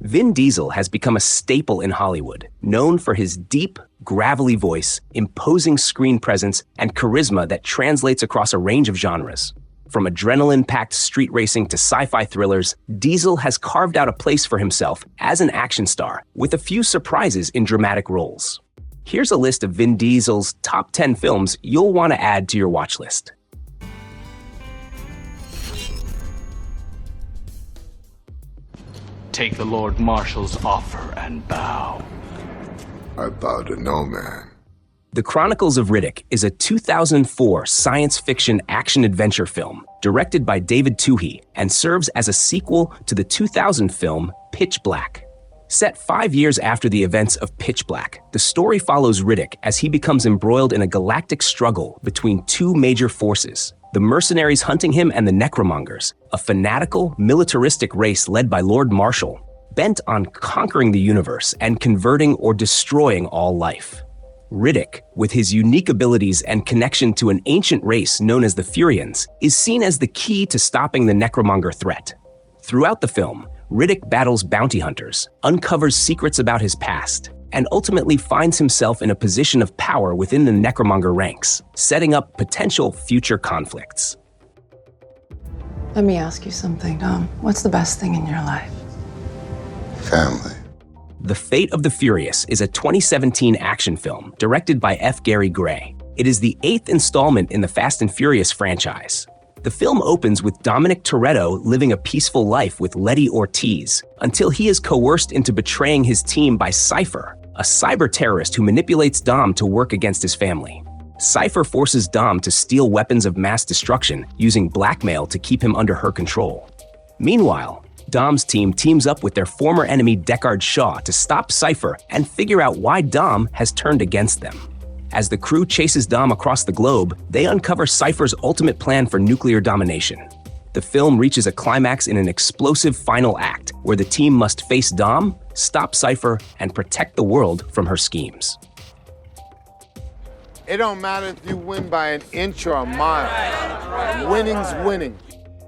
Vin Diesel has become a staple in Hollywood, known for his deep, gravelly voice, imposing screen presence, and charisma that translates across a range of genres. From adrenaline-packed street racing to sci-fi thrillers, Diesel has carved out a place for himself as an action star, with a few surprises in dramatic roles. Here's a list of Vin Diesel's top 10 films you'll want to add to your watch list. Take the Lord Marshal's offer and bow. I bow to no man. The Chronicles of Riddick is a 2004 science fiction action-adventure film directed by David Twohy and serves as a sequel to the 2000 film Pitch Black. Set 5 years after the events of Pitch Black, the story follows Riddick as he becomes embroiled in a galactic struggle between two major forces: the mercenaries hunting him and the Necromongers, a fanatical, militaristic race led by Lord Marshal, bent on conquering the universe and converting or destroying all life. Riddick, with his unique abilities and connection to an ancient race known as the Furians, is seen as the key to stopping the Necromonger threat. Throughout the film, Riddick battles bounty hunters, uncovers secrets about his past, and ultimately finds himself in a position of power within the Necromonger ranks, setting up potential future conflicts. Let me ask you something, Dom. What's the best thing in your life? Family. The Fate of the Furious is a 2017 action film directed by F. Gary Gray. It is the 8th installment in the Fast and Furious franchise. The film opens with Dominic Toretto living a peaceful life with Letty Ortiz until he is coerced into betraying his team by Cypher, a cyber terrorist who manipulates Dom to work against his family. Cypher forces Dom to steal weapons of mass destruction using blackmail to keep him under her control. Meanwhile, Dom's team teams up with their former enemy Deckard Shaw to stop Cypher and figure out why Dom has turned against them. As the crew chases Dom across the globe, they uncover Cypher's ultimate plan for nuclear domination. The film reaches a climax in an explosive final act where the team must face Dom, stop Cypher, and protect the world from her schemes. It don't matter if you win by an inch or a mile. Winning's winning.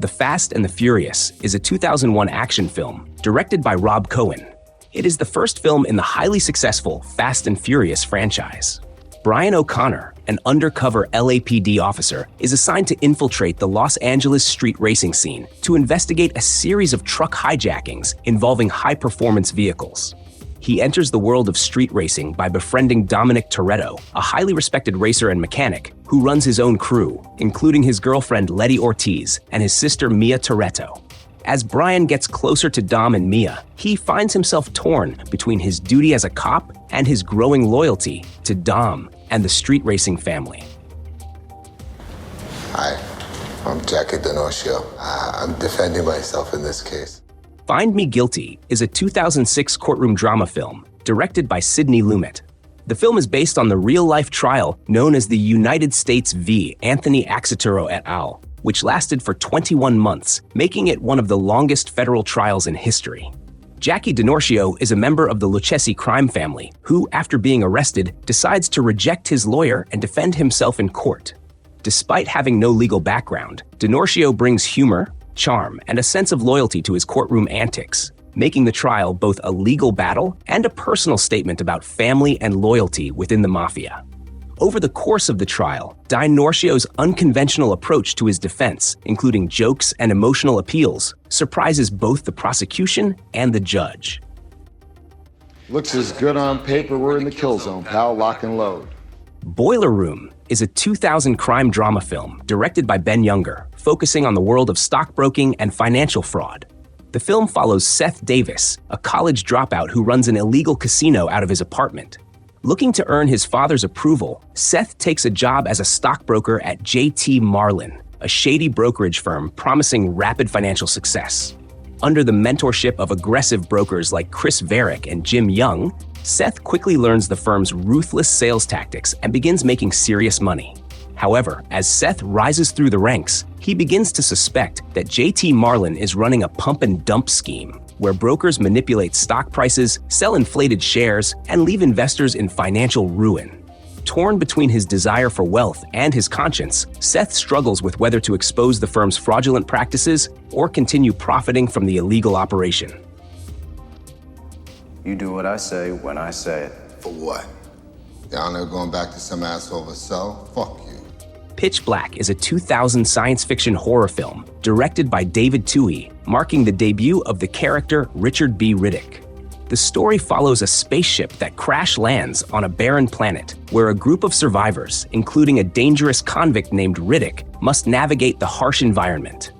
The Fast and the Furious is a 2001 action film directed by Rob Cohen. It is the first film in the highly successful Fast and Furious franchise. Brian O'Connor, an undercover LAPD officer, is assigned to infiltrate the Los Angeles street racing scene to investigate a series of truck hijackings involving high-performance vehicles. He enters the world of street racing by befriending Dominic Toretto, a highly respected racer and mechanic who runs his own crew, including his girlfriend Letty Ortiz and his sister Mia Toretto. As Brian gets closer to Dom and Mia, he finds himself torn between his duty as a cop and his growing loyalty to Dom and the street racing family. Hi, I'm Jackie D'Onocio. I'm defending myself in this case. Find Me Guilty is a 2006 courtroom drama film directed by Sidney Lumet. The film is based on the real-life trial known as the United States v. Anthony Axaturo et al., which lasted for 21 months, making it one of the longest federal trials in history. Jackie D'Onocio is a member of the Lucchesi crime family who, after being arrested, decides to reject his lawyer and defend himself in court. Despite having no legal background, D'Onocio brings humor, charm, and a sense of loyalty to his courtroom antics, making the trial both a legal battle and a personal statement about family and loyalty within the mafia. Over the course of the trial, D'Onorcio's unconventional approach to his defense, including jokes and emotional appeals, surprises both the prosecution and the judge. Looks as good on paper. We're in the kill zone, pal. Lock and load. Boiler Room is a 2000 crime drama film directed by Ben Younger, focusing on the world of stockbroking and financial fraud. The film follows Seth Davis, a college dropout who runs an illegal casino out of his apartment. Looking to earn his father's approval, Seth takes a job as a stockbroker at J.T. Marlin, a shady brokerage firm promising rapid financial success. Under the mentorship of aggressive brokers like Chris Varick and Jim Young, Seth quickly learns the firm's ruthless sales tactics and begins making serious money. However, as Seth rises through the ranks, he begins to suspect that J.T. Marlin is running a pump and dump scheme, where brokers manipulate stock prices, sell inflated shares, and leave investors in financial ruin. Torn between his desire for wealth and his conscience, Seth struggles with whether to expose the firm's fraudulent practices or continue profiting from the illegal operation. You do what I say when I say it. For what? Down there going back to some asshole of a cell? Fuck you. Pitch Black is a 2000 science fiction horror film directed by David Twohy, marking the debut of the character Richard B. Riddick. The story follows a spaceship that crash lands on a barren planet where a group of survivors, including a dangerous convict named Riddick, must navigate the harsh environment.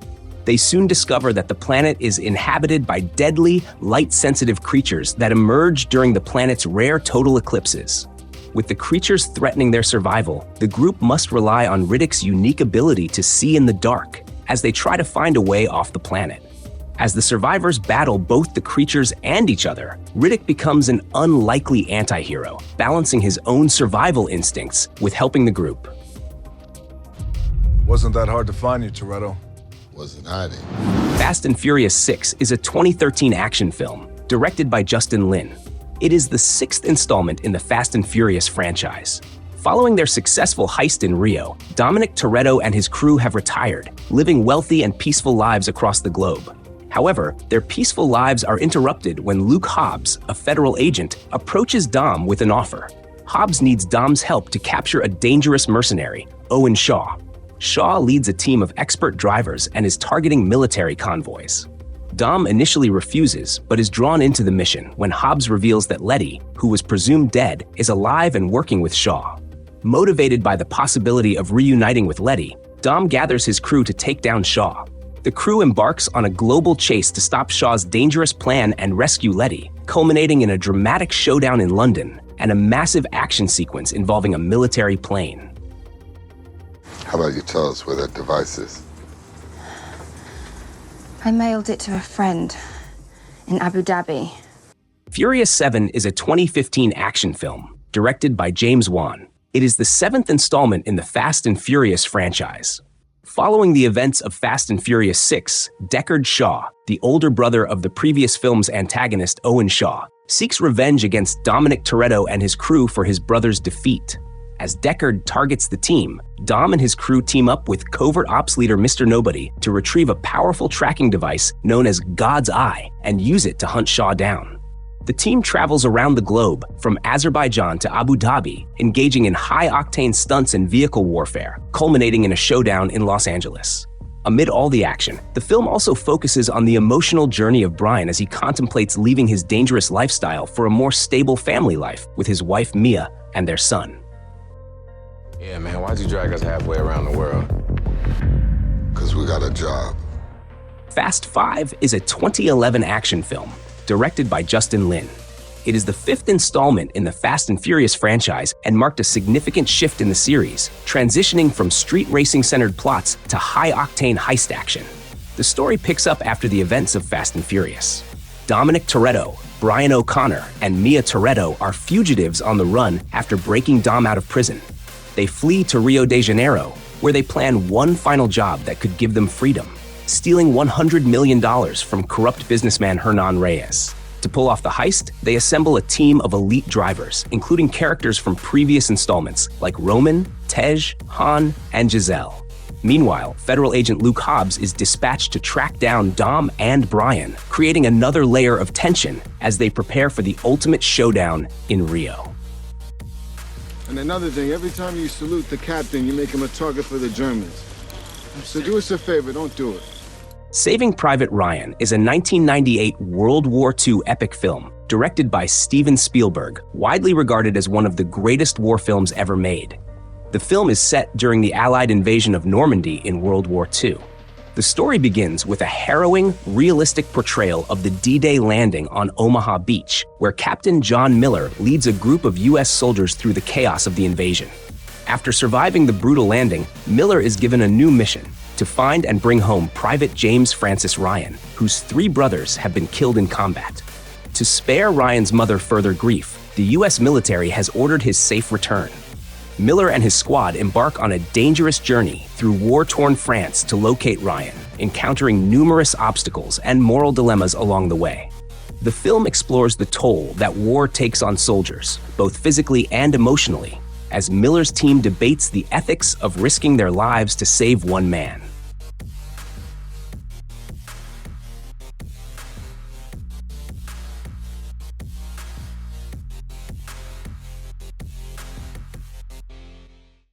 They soon discover that the planet is inhabited by deadly, light-sensitive creatures that emerge during the planet's rare total eclipses. With the creatures threatening their survival, the group must rely on Riddick's unique ability to see in the dark as they try to find a way off the planet. As the survivors battle both the creatures and each other, Riddick becomes an unlikely anti-hero, balancing his own survival instincts with helping the group. Wasn't that hard to find you, Toretto? Wasn't hiding. Fast and Furious 6 is a 2013 action film directed by Justin Lin. It is the sixth installment in the Fast and Furious franchise. Following their successful heist in Rio, Dominic Toretto and his crew have retired, living wealthy and peaceful lives across the globe. However, their peaceful lives are interrupted when Luke Hobbs, a federal agent, approaches Dom with an offer. Hobbs needs Dom's help to capture a dangerous mercenary, Owen Shaw. Shaw leads a team of expert drivers and is targeting military convoys. Dom initially refuses, but is drawn into the mission when Hobbs reveals that Letty, who was presumed dead, is alive and working with Shaw. Motivated by the possibility of reuniting with Letty, Dom gathers his crew to take down Shaw. The crew embarks on a global chase to stop Shaw's dangerous plan and rescue Letty, culminating in a dramatic showdown in London and a massive action sequence involving a military plane. How about you tell us where that device is? I mailed it to a friend in Abu Dhabi. Furious 7 is a 2015 action film directed by James Wan. It is the seventh installment in the Fast and Furious franchise. Following the events of Fast and Furious 6, Deckard Shaw, the older brother of the previous film's antagonist Owen Shaw, seeks revenge against Dominic Toretto and his crew for his brother's defeat. As Deckard targets the team, Dom and his crew team up with covert ops leader Mr. Nobody to retrieve a powerful tracking device known as God's Eye and use it to hunt Shaw down. The team travels around the globe, from Azerbaijan to Abu Dhabi, engaging in high-octane stunts and vehicle warfare, culminating in a showdown in Los Angeles. Amid all the action, the film also focuses on the emotional journey of Brian as he contemplates leaving his dangerous lifestyle for a more stable family life with his wife Mia and their son. Yeah, man, why'd you drag us halfway around the world? Because we got a job. Fast 5 is a 2011 action film directed by Justin Lin. It is the fifth installment in the Fast and Furious franchise and marked a significant shift in the series, transitioning from street racing-centered plots to high-octane heist action. The story picks up after the events of Fast and Furious. Dominic Toretto, Brian O'Connor, and Mia Toretto are fugitives on the run after breaking Dom out of prison. They flee to Rio de Janeiro, where they plan one final job that could give them freedom, stealing $100 million from corrupt businessman Hernan Reyes. To pull off the heist, they assemble a team of elite drivers, including characters from previous installments like Roman, Tej, Han, and Giselle. Meanwhile, federal agent Luke Hobbs is dispatched to track down Dom and Brian, creating another layer of tension as they prepare for the ultimate showdown in Rio. And another thing, every time you salute the captain, you make him a target for the Germans. So do us a favor, don't do it. Saving Private Ryan is a 1998 World War II epic film directed by Steven Spielberg, widely regarded as one of the greatest war films ever made. The film is set during the Allied invasion of Normandy in World War II. The story begins with a harrowing, realistic portrayal of the D-Day landing on Omaha Beach, where Captain John Miller leads a group of U.S. soldiers through the chaos of the invasion. After surviving the brutal landing, Miller is given a new mission: to find and bring home Private James Francis Ryan, whose 3 brothers have been killed in combat. To spare Ryan's mother further grief, the U.S. military has ordered his safe return. Miller and his squad embark on a dangerous journey through war-torn France to locate Ryan, encountering numerous obstacles and moral dilemmas along the way. The film explores the toll that war takes on soldiers, both physically and emotionally, as Miller's team debates the ethics of risking their lives to save one man.